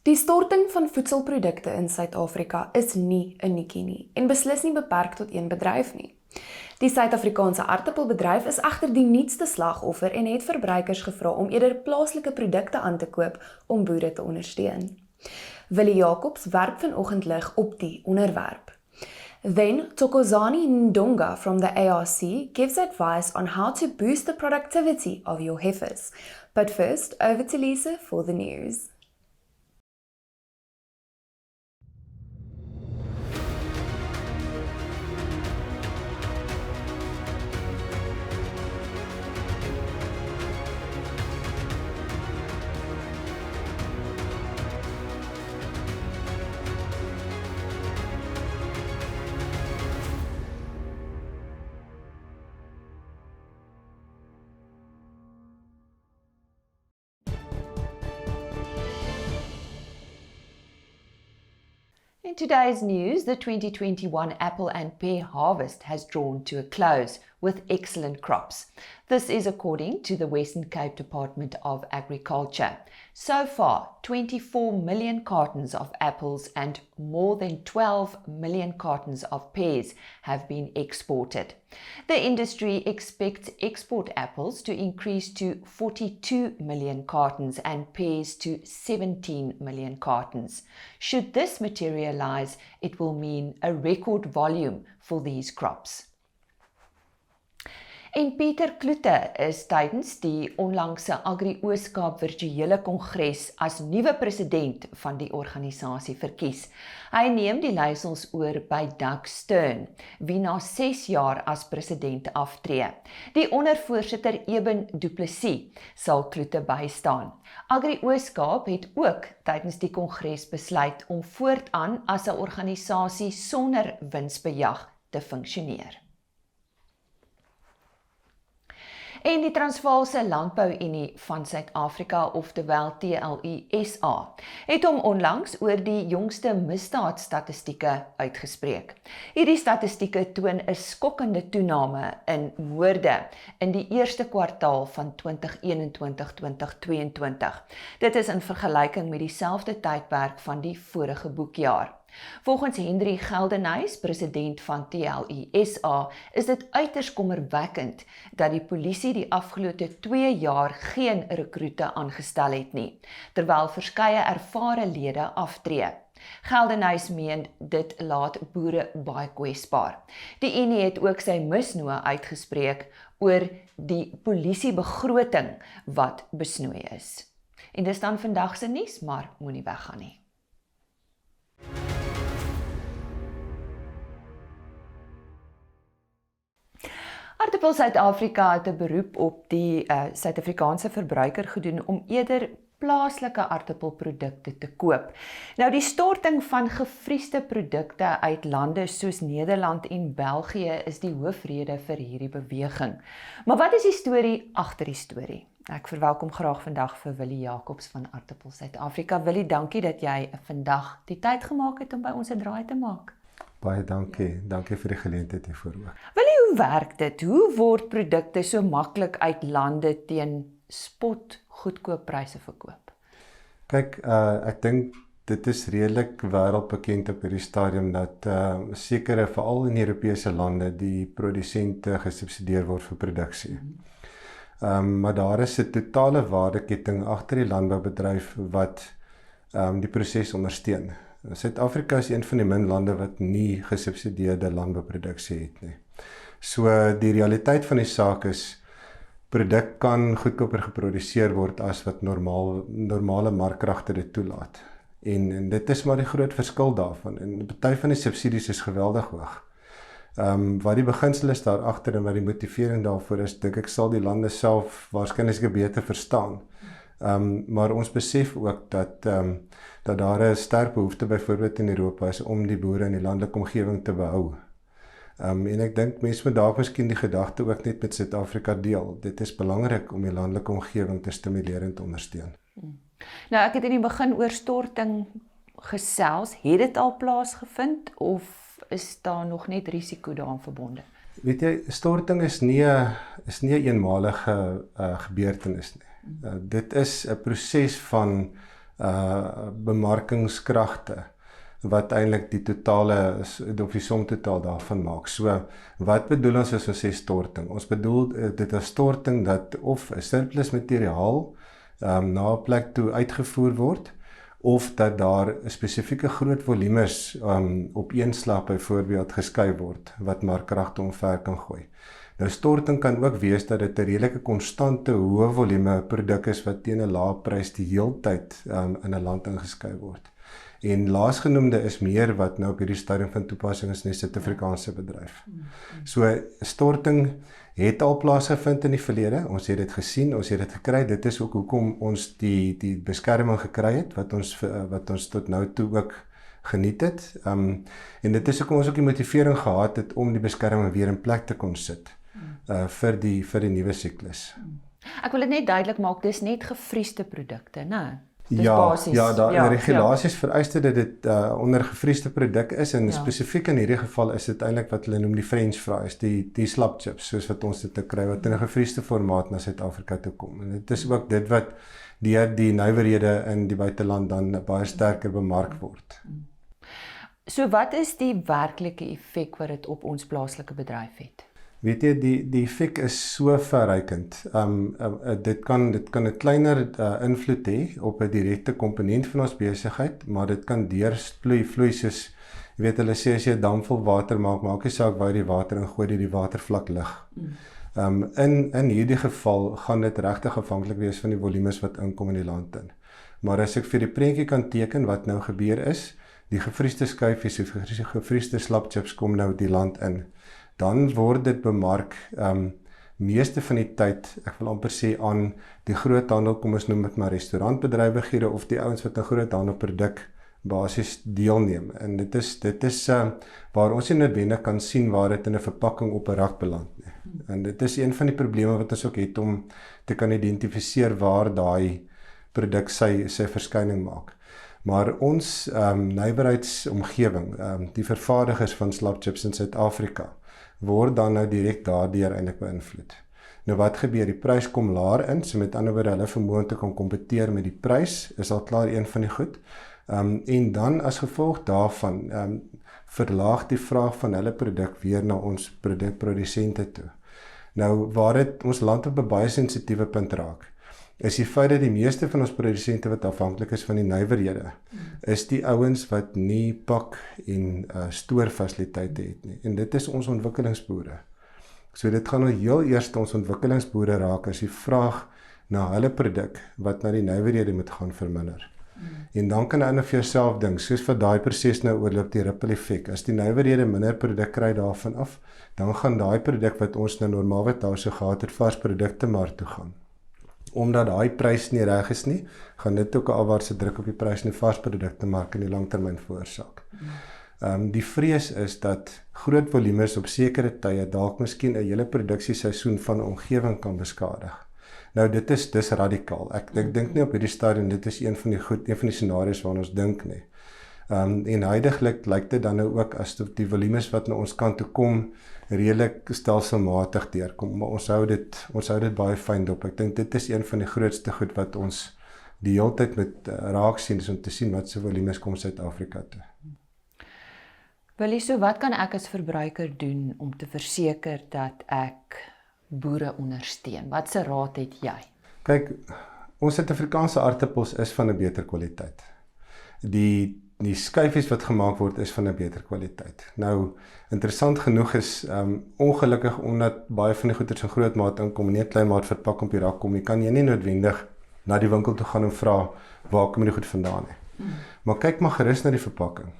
Die storting van voedselprodukte in Suid-Afrika is nie uniekie nie en beslis nie beperk tot een bedryf nie. Die Suid-Afrikaanse aartappelbedryf is egter die nuutste slagoffer en het verbruikers gevra om eerder plaaslike produkte aan te koop om boere te ondersteun. Willie werp vanoggend lig op die onderwerp. Then, Thokozani Ndonga from the ARC gives advice on how to boost the productivity of your heifers. But first, over to Lisa for the news. In today's news, the 2021 apple and pear harvest has drawn to a close with excellent crops. This is according to the Western Cape Department of Agriculture. So far, 24 million cartons of apples and more than 12 million cartons of pears have been exported. The industry expects export apples to increase to 42 million cartons and pears to 17 million cartons. Should this materialize, it will mean a record volume for these crops. En Pieter Kloete is tydens die onlangse Agri-Ooskaap virtuele kongres as nuwe president van die organisasie verkies. Hy neem die leiersels oor by Doug Stearn, wie na 6 jaar as president aftree. Die ondervoorsitter Eben Du Plessis sal Kloete bystaan. Agri-Ooskaap het ook tydens die kongres besluit om voortaan as 'n organisasie sonder winsbejag te funksioneer. En die Transvaalse Landbou-Unie van Suid-Afrika, oftewel TLUSA, het hom onlangs oor die jongste misdaadstatistieke uitgespreek. Hierdie statistieke toon 'n skokkende toename in moorde in die eerste kwartaal van 2021-2022. Dit is in vergelyking met dieselfde tydperk van die vorige boekjaar. Volgens Henry Geldenhuys, president van TLUSA, is dit uiters kommerwekkend dat die polisie die afgelope 2 jaar geen rekroete aangestel het nie, terwyl verskeie ervare lede aftree. Geldenhuys meen dit laat boere baie kwesbaar. Die Unie het ook sy misnoë uitgespreek oor die polisiebegroting wat besnoei is. En dis dan vandag se nuus, maar moenie weggaan nie. Aartappels Suid-Afrika het 'n beroep op die Suid-Afrikaanse verbruiker gedoen om eerder plaaslike aartappelprodukte te koop. Nou die storting van gevriesde produkte uit lande soos Nederland en België is die hoofrede vir hierdie beweging. Maar wat is die storie agter die storie? Ek verwelkom graag vandag vir Willie van Aartappels Suid-Afrika. Willie, dankie dat jy vandag die tyd gemaak het om by ons 'n draai te maak. Baie dankie. Dankie vir die geleentheid hiervoor ook. Willie, hoe werk dit? Hoe word produkte so maklik uit lande teen spot goedkoop pryse verkoop? Kyk, ek dink dit is redelik wêreldbekend op hierdie stadium dat sekere, veral in Europese lande, die produsente gesubsidieer word vir produksie. Maar daar is 'n totale waardeketting agter die landboubedryf wat die proses ondersteun. Suid-Afrika is een van die min lande wat nie gesubsidieerde landbouproduksie het nie. So die realiteit van die saak is, produk kan goedkoper geproduseer word as wat normale markkragte dit toelaat. En dit is maar die groot verskil daarvan. En party van die subsidies is geweldig hoog. Wat die beginsel is daar agter en wat die motivering daarvoor is, dink ek sal die lande self waarskynlik beter verstaan. Maar ons besef ook dat daar 'n sterk behoefte byvoorbeeld in Europa is om die boere in die landelike omgewing te behou. En ek dink mense moet dalk miskien die gedagte ook net met Suid-Afrika deel. Dit is belangrik om die landelike omgewing te stimuleer en te ondersteun. Nou, ek het in die begin oor storting gesels. Het dit al plaasgevind of is daar nog net risiko daaraan verbonde? Weet jy, storting is nie 'n eenmalige gebeurtenis nie. Dit is 'n proses van bemarkingskragte wat eintlik die totale of die somtotaal daarvan maak. So wat bedoel ons as ons sê storting? Ons bedoel dit as storting dat of 'n surplus materiaal na 'n plek toe uitgevoer word, of dat daar spesifieke groot volumes op een slag byvoorbeeld geskuif word wat markkragte omver kan gooi. Nou storting kan ook wees dat dit 'n redelike konstante hoë volume produk is wat teen 'n lae prys die heeltyd in 'n land ingeskuif word. En laasgenoemde is meer wat nou op hierdie stadium van toepassing is in die Suid-Afrikaanse bedryf. So storting het al plaasgevind in die verlede, ons het dit gesien, ons het dit gekry, dit is ook hoekom ons die beskerming gekry het, wat ons tot nou toe ook geniet het, en dit is hoekom ons ook die motivering gehad het om die beskerming weer in plek te kon sit, vir die nuwe siklus. Ek wil dit net duidelik maak, dis net gevriesde produkte, né? Dis Ja, basies. die regulasies vereis dat dit onder gevriesde produk is, en spesifiek in hierdie geval is dit eintlik wat hulle noem die French fries, die slap chips, soos wat ons dit te kry, wat in 'n gevriesde formaat na Suid-Afrika toe kom. En dit is ook dit wat deur die nywerhede in die buiteland dan baie sterker bemark word. So wat is die werklike effek wat dit op ons plaaslike bedryf het? Weet jy, die effek is so verrykend. Dit kan 'n kleiner invloed hê op 'n direkte komponent van ons besigheid, maar dit kan vloei soos, jy weet, hulle sê as jy 'n dam vol water maak nie saak waar jy die water ingooi, die watervlak lig. In hierdie geval gaan dit regtig afhanklik wees van die volumes wat inkom in die land in. Maar as ek vir die prentjie kan teken wat nou gebeur is, die gevriesde skyfies of gevriesde slapchips kom nou die land in. Dan word dit bemark meeste van die tyd, ek wil amper sê aan die groothandel, kom ons noem dit maar restaurantbedrywighede of die ouens wat 'n groothandelproduk basis deelneem. En dit is waar ons nie noodwendig kan sien waar dit in 'n verpakking op 'n rak beland nie. En dit is een van die probleme wat ons ook het om te kan identifiseer waar daai produk sy verskyning maak. Maar ons nywerheidsomgewing, die vervaardigers van slapchips in Suid-Afrika, word dan nou direk daardeur eintlik beïnvloed. Nou wat gebeur? Die prys kom laer in, so met ander woorde hulle vermoë om te kan kompeteer met die prys is al klaar een van die goed. En dan as gevolg daarvan verlaag die vraag van hulle produk weer na ons produkprodusente toe. Nou waar dit ons land op 'n baie sensitiewe punt raak, is die feit dat die meeste van ons produsente wat afhanklik is van die nywerhede, is die ouens wat nie pak en stoorfasiliteite het nie. En dit is ons ontwikkelingsboere. So dit gaan nou heel eers ons ontwikkelingsboere raak as die vraag na hulle produk wat na die nywerhede moet gaan verminder. En dan kan jy vir jouself dink, soos vir daai proses nou oorloop die ripple effek. As die nywerhede minder produk kry daarvan af, dan gaan daai produk wat ons nou normaalweg daar so gehad het, vars produkte maar toe gaan. Omdat daai prys nie reg is nie, gaan dit ook 'n afwaartse druk op die prys in die varsprodukte mark in die langtermyn veroorsaak. Die vrees is dat groot volumes op sekere tye dalk miskien 'n hele produksieseisoen van 'n omgewing kan beskadig. Nou dis radikaal. Ek dink nie op hierdie stadium dit is een van die scenario's waarna ons dink nie. En huidiglik lyk dit dan nou ook asof die volumes wat na ons kant toe kom redelik stelselmatig deurkom, maar ons hou dit baie fyn dop. Ek dink dit is een van die grootste goed wat ons die hele tyd met raak sien, is om te sien wat se volumes kom Suid-Afrika toe. Willie, so wat kan ek as verbruiker doen om te verseker dat ek boere ondersteun? Wat se raad het jy? Kyk, ons Suid-Afrikaanse aartappels is van 'n beter kwaliteit. Die skyfies wat gemaak word is van 'n beter kwaliteit. Nou, interessant genoeg is ongelukkig omdat baie van die goeders in groot maat inkom en nie 'n klein maat verpak op die rak kom nie, kan jy nie noodwendig na die winkel toe gaan en vra waar kom die goed vandaan nie. Maar kyk maar gerus na die verpakking.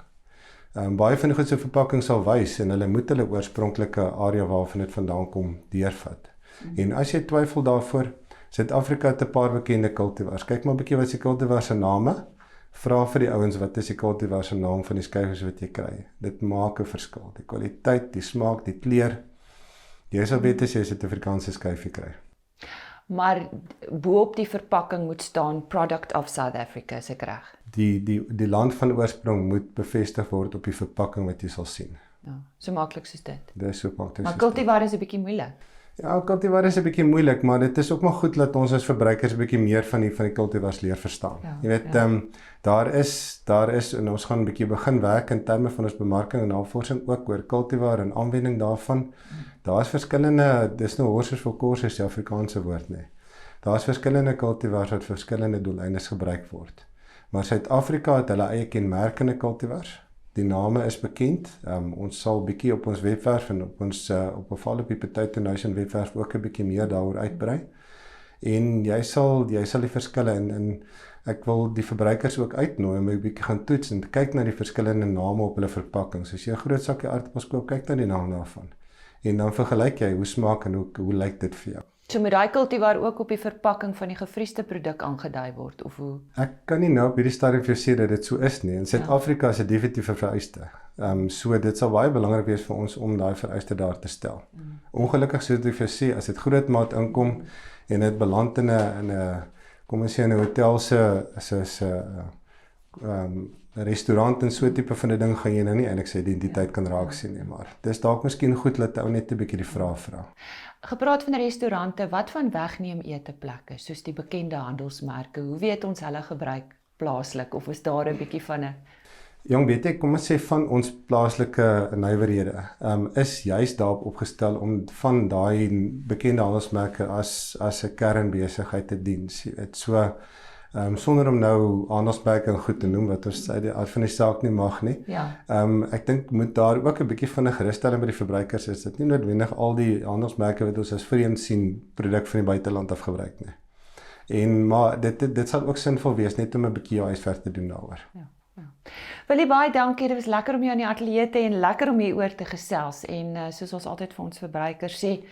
Baie van die goed se verpakking sal wys en hulle moet hulle oorspronklike area waarvan dit vandaan kom deurvat. En as jy twyfel daarvoor, Suid-Afrika het 'n paar bekende kultivars. Kyk maar 'n bietjie wat se kultivars se name. Vra vir die ouens wat is die kultivar se naam van die skyfies wat jy kry. Dit maak 'n verskil. Die kwaliteit, die smaak, die kleur. Jy sal weet as jy 'n Suid-Afrikaanse skyfie kry. Maar bo-op die verpakking moet staan product of South Africa, is ek reg? Die land van oorsprong moet bevestig word op die verpakking wat jy sal sien. Ja, so maklik soos dit. Dis so maklik. Maar kultivar is 'n bietjie moeilik. Ja, kultivar is 'n bietjie moeilik, maar dit is ook maar goed dat ons as verbruikers 'n bietjie meer van die kultivars leer verstaan. Ja, Jy weet, ja. daar is en ons gaan 'n bietjie begin werk in terme van ons bemarking en navorsing ook oor kultivar en aanwending daarvan. Daar's verskillende, dis nou horses for courses, die Afrikaanse woord nie. Daar's verskillende kultivars wat vir verskillende doeleindes gebruik word. Maar Suid-Afrika het hulle eie kenmerkende kultivars. Die name is bekend. Ons sal bietjie op ons webwerf en op ons op Aartappels Potato Nation webwerf ook 'n bietjie meer daaroor uitbrei. En jy sal die verskille en ek wil die verbruikers ook uitnooi om 'n bietjie gaan toets en kyk na die verskillende name op hulle verpakkings. As jy 'n groot sakkie aartappels koop, kyk na die naam daarvan. En dan vergelyk jy hoe smaak en hoe lyk dit vir jou. So moet daai kultivar ook op die verpakking van die gevriesde produk aangedui word, of hoe? Ek kan nie nou op hierdie stadium vir jou sê dat dit so is nie. In Suid-Afrika is 'n definitiewe vereiste. So dit sal baie belangrik wees vir ons om daai vereiste daar te stel. Ongelukkig soos ek vir jou sê, as dit groot maat inkom en dit beland in 'n kom ons sê 'n hotel se 'n restaurant en so tipe van 'n ding gaan jy nou nie eintlik sy identiteit kan raak sien nie, maar dis dalk miskien goed dat ou net 'n bietjie die vraag vra. Gepraat van restaurante, wat van wegneem eteplekke, soos die bekende handelsmerke, hoe weet ons hulle gebruik plaaslik, of is daar 'n bietjie van 'n... Jong, weet ek, kom ons sê van ons plaaslike nywerhede, is juis daarop opgestel om van daai bekende handelsmerke as 'n kernbesigheid te dien. Jy weet, so sonder om nou handelsmerke goed te noem, wat ons uit die aard van die saak nie mag nie. Ja. Ek dink moet daar ook 'n bietjie van 'n gerusstelling by die verbruikers is. Dit nie noodwendig al die handelsmerke wat ons as vreemd sien produk van die buiteland af gebruik nie. Maar dit sal ook sinvol wees net om 'n bietjie jou huiswerk te doen daaroor. Ja. Willie, baie dankie, dit was lekker om jou in die ateljee te en lekker om hieroor te gesels en soos ons altyd vir ons verbruikers sê,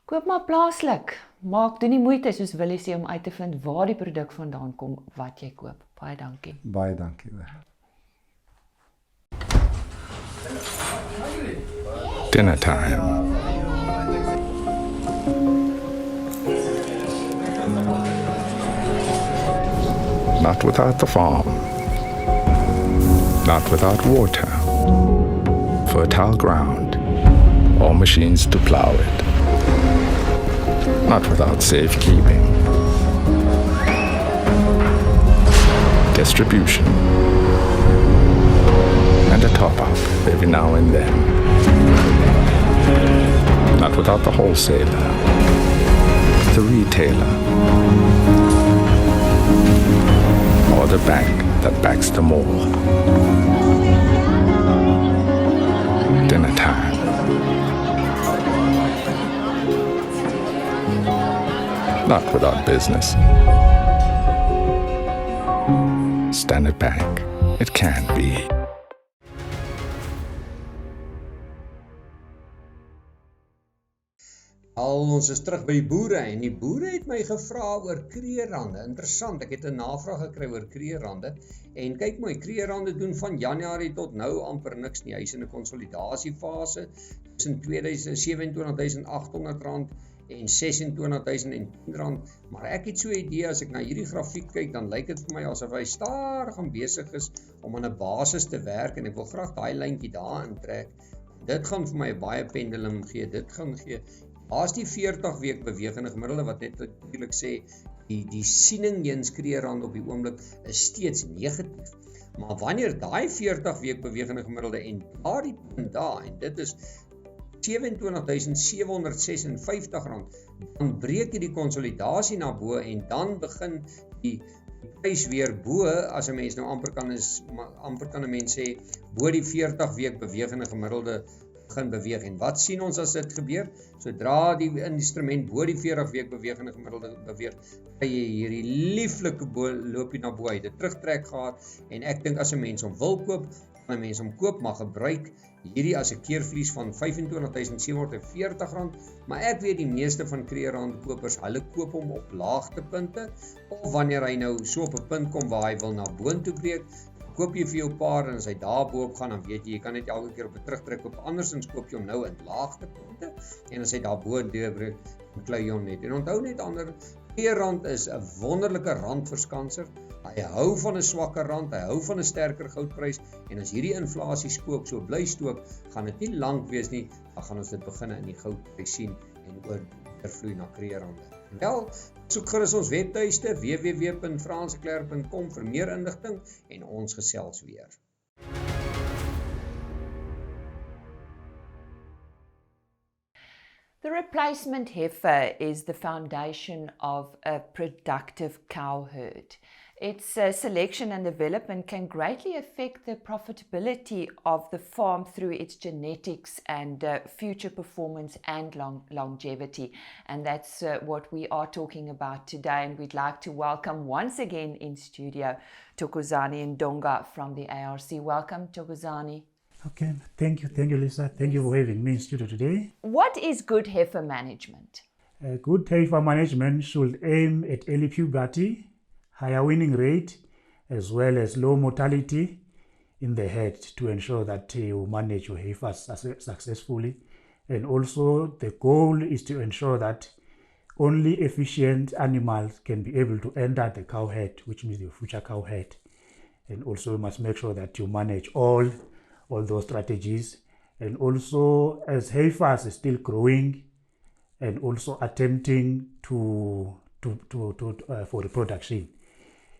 koop maar plaaslik, doen nie moeite soos Willie sê om uit te vind waar die produk vandaan kom wat jy koop. Baie dankie. Baie dankie hoor. Dinner time. Not without the farm. Not without water, fertile ground, or machines to plow it. Not without safekeeping, distribution, and a top-up every now and then. Not without the wholesaler, the retailer, or the bank that backs them all. Dinner time. Not without business. Standard Bank. It can be. Ons is terug by die boere en die boere het my gevra oor kreerande. Interessant, ek het 'n navraag gekry oor kreerande en kyk mooi, kreerande doen van Januarie tot nou amper niks nie. Hy's in 'n konsolidasiefase tussen R27.800 en R26.010, maar ek het so 'n idee as ek na hierdie grafiek kyk, dan lyk dit vir my asof hy stadig en besig is om aan 'n basis te werk en ek wil graag daai lyntjie daar intrek. Dit gaan vir my 'n baie pendulum gee. Dit gaan gee as die 40 week bewegende gemiddelde wat net natuurlik sê die siening eens kreerand op die oomblik is steeds negatief. Maar wanneer daai 40 week bewegende gemiddelde en daardie punt daar en dit is R27.756, dan breek jy die konsolidasie na bo en dan begin die prys weer bo, as 'n mens nou amper kan 'n mens sê bo die 40 week bewegende gemiddelde begin beweeg. En wat sien ons as dit gebeur? Sodra die instrument bo die 40 week bewegende gemiddelde beweeg, kry jy hierdie lieflike loopie na bo uit. Dit terugtrek gehad en ek dink as 'n mens hom wil koop, kan 'n mens hom koop, maar gebruik hierdie as 'n keervlies van R25.740, maar ek weet die meeste van kreerandkopers, hulle koop hom op laagtepunte of wanneer hy nou so op 'n punt kom waar hy wil na boontoe breek, koop jy vir jou paar en as hy daar bo-op gaan, dan weet jy kan net elke keer op 'n terugtrek op, andersins koop jy hom nou in laagtepunte en as hy daar bo deurbreek, dan klui jy hom net. En onthou net ander, kreerand is 'n wonderlike randverskanser. Hy hou van 'n swakker rand, hy hou van 'n sterker goudprys en as hierdie inflasie spook so bly stook, gaan dit nie lank wees nie, dan gaan ons dit begin in die goudprys sien en oorvloei na kreerande. Wel, soek gerus ons webtuiste www.franseklerk.com vir meer inligting en ons gesels weer. The replacement heifer is the foundation of a productive cow herd. Its selection and development can greatly affect the profitability of the farm through its genetics and future performance and longevity. And that's what we are talking about today. And we'd like to welcome once again in studio Thokozani Ndonga from the ARC. Welcome, Thokozani. Okay, thank you, Lisa. Thank you for having me in studio today. What is good heifer management? Good heifer management should aim at early puberty, higher winning rate, as well as low mortality in the herd to ensure that you manage your heifers successfully. And also the goal is to ensure that only efficient animals can be able to enter the cow herd, which means your future cow herd. And also you must make sure that you manage all those strategies. And also as heifers is still growing and also attempting for reproduction,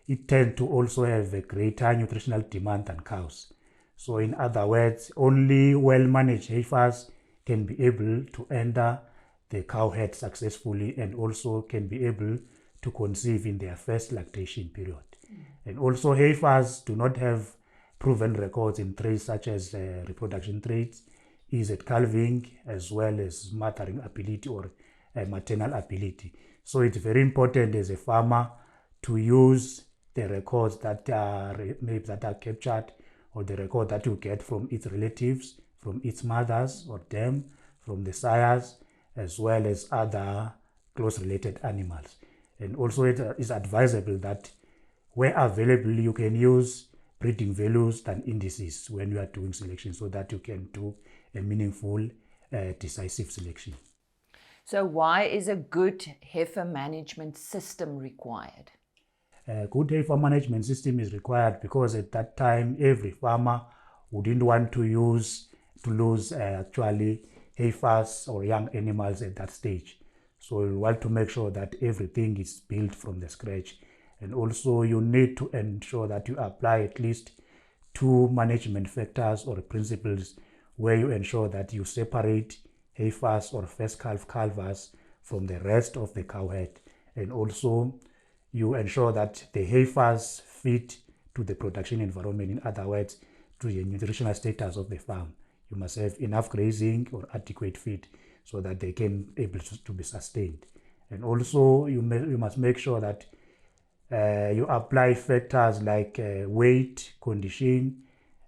it tends to also have a greater nutritional demand than cows. So in other words, only well-managed heifers can be able to enter the cow herd successfully and also can be able to conceive in their first lactation period. And also heifers do not have proven records in traits such as reproduction traits, ease at calving, as well as mothering ability or maternal ability. So it's very important as a farmer to use the records that are captured or the record that you get from its relatives, from its mothers or dam, from the sires, as well as other close related animals. And also it is advisable that where available you can use breeding values and indices when you are doing selection so that you can do a meaningful, decisive selection. So why is a good heifer management system required? A good heifer management system is required because at that time every farmer wouldn't want to lose actually heifers or young animals at that stage. So you want to make sure that everything is built from the scratch. And also you need to ensure that you apply at least 2 management factors or principles where you ensure that you separate heifers or first calvers from the rest of the cow herd. And also you ensure that the heifers fit to the production environment, in other words, to the nutritional status of the farm. You must have enough grazing or adequate feed so that they can be able to be sustained. And also you must make sure that you apply factors like weight, condition,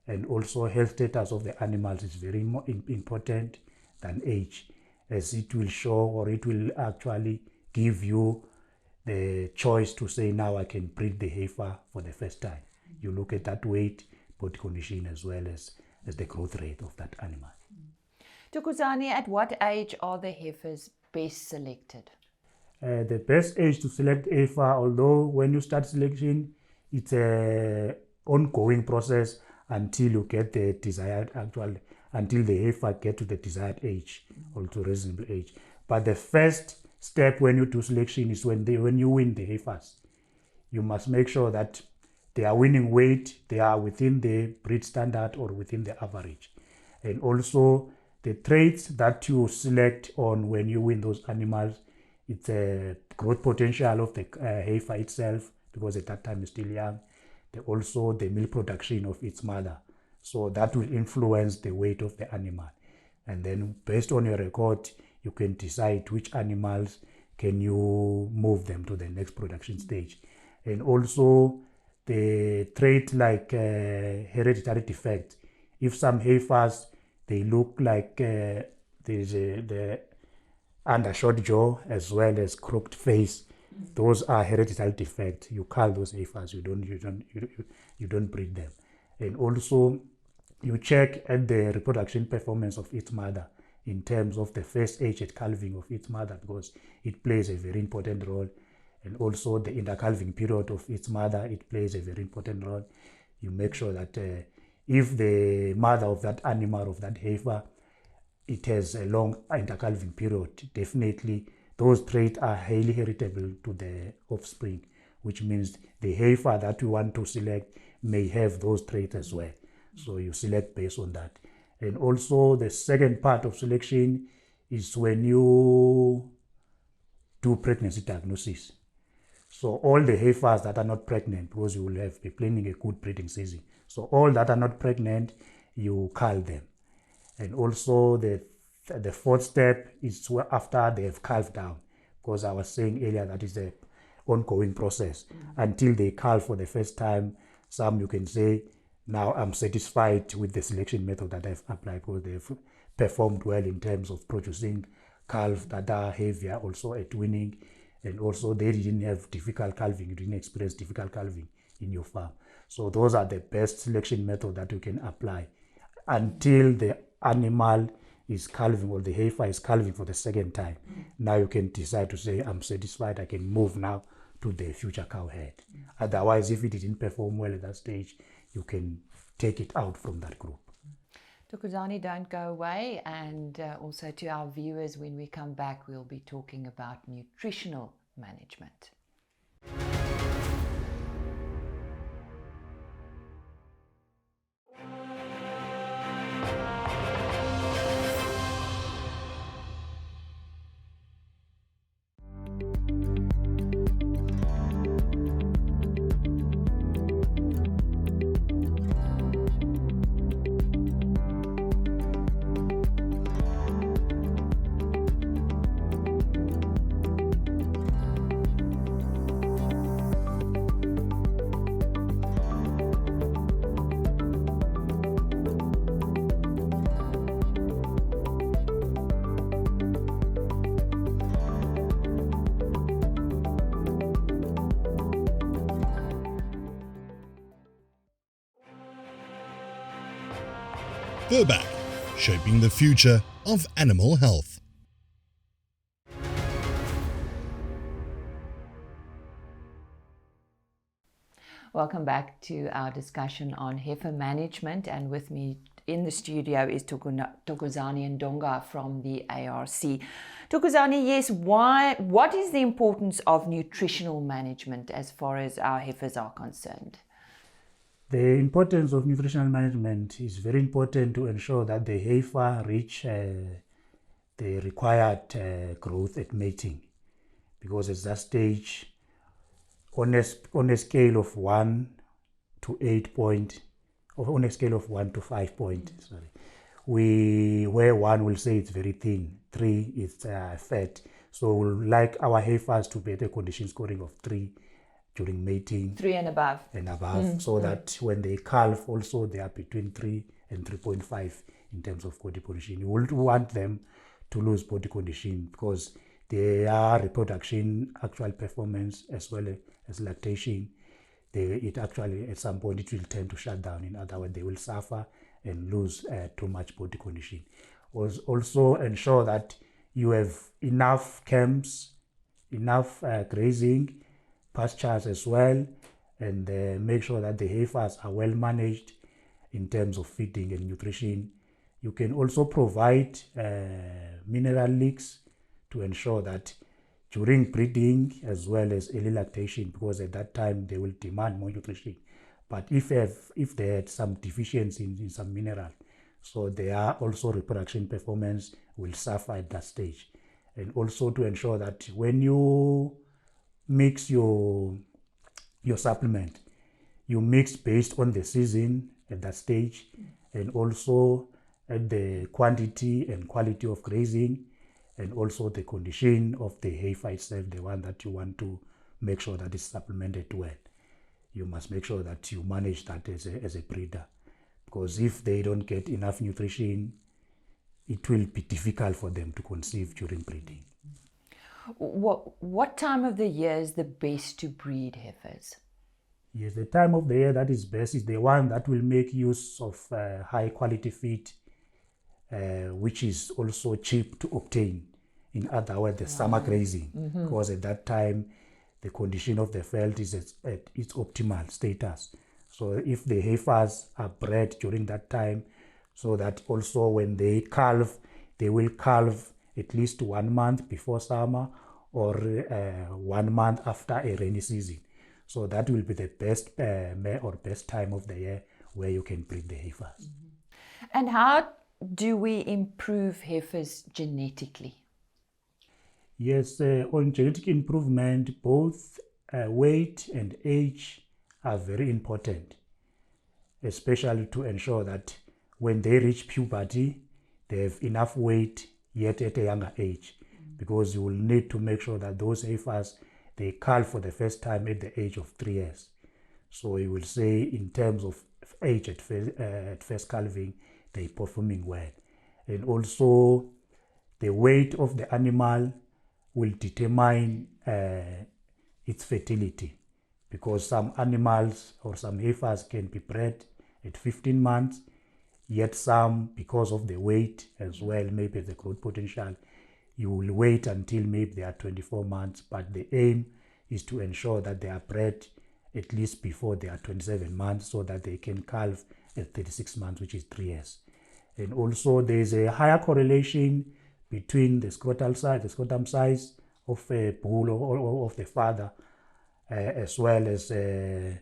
and also health status of the animals is very important than age, as it will show or it will actually give you the choice to say, now I can breed the heifer for the first time. You look at that weight, body condition, as well as the growth rate of that animal. Thokozani, at what age are the heifers best selected? The best age to select heifer, although when you start selection, it's an ongoing process until you get the desired until the heifer get to the desired age or to reasonable age. But the first step when you do selection is when you win the heifers. You must make sure that they are winning weight, they are within the breed standard or within the average. And also the traits that you select on when you win those animals, it's a growth potential of the heifer itself, because at that time it's still young. Also the milk production of its mother. So that will influence the weight of the animal. And then based on your record, you can decide which animals can you move them to the next production stage. And also the trait like hereditary defect. If some heifers, they look like there's the undershot jaw as well as crooked face, those are hereditary defects. You cull those heifers. You don't breed them. And also you check at the reproduction performance of its mother in terms of the first age at calving of its mother, because it plays a very important role. And also the intercalving period of its mother, it plays a very important role. You make sure that if the mother of that animal, of that heifer, it has a long intercalving period, definitely those traits are highly heritable to the offspring, which means the heifer that you want to select may have those traits as well. So you select based on that. And also the second part of selection is when you do pregnancy diagnosis. So all the heifers that are not pregnant, because you will be planning a good breeding season. So all that are not pregnant, you cull them. And also the fourth step is after they have calved down, because I was saying earlier that is the ongoing process. Until they calve for the first time, some you can say, now I'm satisfied with the selection method that I've applied, because they've performed well in terms of producing calves that are heavier, also at winning, and also they didn't have difficult calving, you didn't experience difficult calving in your farm. So those are the best selection method that you can apply until the animal is calving, or the heifer is calving for the second time. Now you can decide to say, I'm satisfied, I can move now to the future cow head. Otherwise, if it didn't perform well at that stage, you can take it out from that group. Thokozani, don't go away. And also to our viewers, when we come back, we'll be talking about nutritional management. Go back, shaping the future of animal health. Welcome back to our discussion on heifer management, and with me in the studio is Thokozani Ndonga from the ARC. Thokozani, yes, what is the importance of nutritional management as far as our heifers are concerned? The importance of nutritional management is very important to ensure that the heifer reach the required growth at mating, because at that stage, on a scale of 1 to 8 point, or on a scale of 1 to 5 point, where 1 will say it's very thin, 3 is fat. So we'll like our heifers to be at a condition scoring of 3 during mating. 3 and above. So that when they calve also they are between 3 and 3.5 in terms of body condition. You would want them to lose body condition because their reproduction, actual performance, as well as lactation, it actually at some point it will tend to shut down. In other words, they will suffer and lose too much body condition. Also ensure that you have enough camps, enough grazing, pastures as well, and make sure that the heifers are well managed in terms of feeding and nutrition. You can also provide mineral leaks to ensure that during breeding as well as early lactation, because at that time they will demand more nutrition. But if they had some deficiency in some mineral, so their also reproduction performance will suffer at that stage. And also to ensure that when you mix your supplement, you mix based on the season at that stage, and also at the quantity and quality of grazing, and also the condition of the heifer itself, the one that you want to make sure that is supplemented well. You must make sure that you manage that as a breeder, because if they don't get enough nutrition, it will be difficult for them to conceive during breeding. What time of the year is the best to breed heifers? Yes, the time of the year that is best is the one that will make use of high quality feed, which is also cheap to obtain. In other words, the summer grazing, because at that time the condition of the veld is at its optimal status. So if the heifers are bred during that time, so that also when they calve, they will calve at least 1 month before summer or 1 month after a rainy season. So that will be the best best time of the year where you can breed the heifers. And how do we improve heifers genetically? Yes, on genetic improvement, both weight and age are very important, especially to ensure that when they reach puberty, they have enough weight yet at a younger age, because you will need to make sure that those heifers, they calve for the first time at the age of 3 years. So you will say in terms of age at first calving, they're performing well. And also the weight of the animal will determine its fertility, because some animals or some heifers can be bred at 15 months, yet some, because of the weight as well, maybe the growth potential, you will wait until maybe they are 24 months, but the aim is to ensure that they are bred at least before they are 27 months so that they can calve at 36 months, which is 3 years. And also there is a higher correlation between the scrotum size of a bull or of the father, as well as the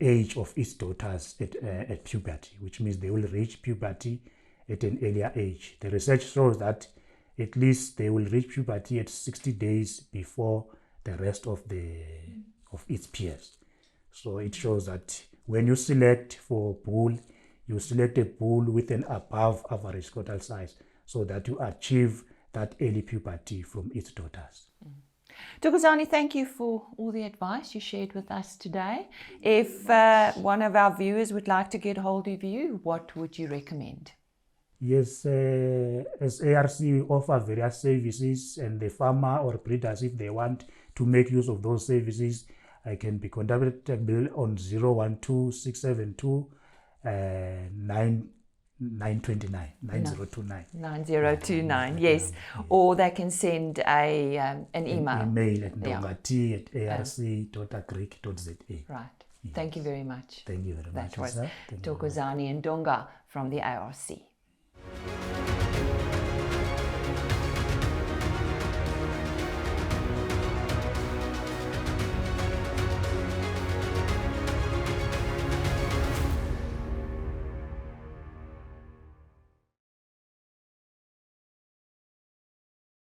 age of its daughters at puberty, which means they will reach puberty at an earlier age. The research shows that at least they will reach puberty at 60 days before the rest of its peers. So it shows that when you select for bull, you select a bull with an above average scrotal size so that you achieve that early puberty from its daughters. Thokozani, thank you for all the advice you shared with us today. If one of our viewers would like to get hold of you, what would you recommend? Yes, as ARC, we offer various services, and the farmer or breeders, if they want to make use of those services, I can be contactable on 012-672 9029, 9029, yes. Or they can send an email. Email at ndonga@arc.agric.za. Right. Thank you very much. Thank you very much. That was Thokozani Ndonga from the ARC.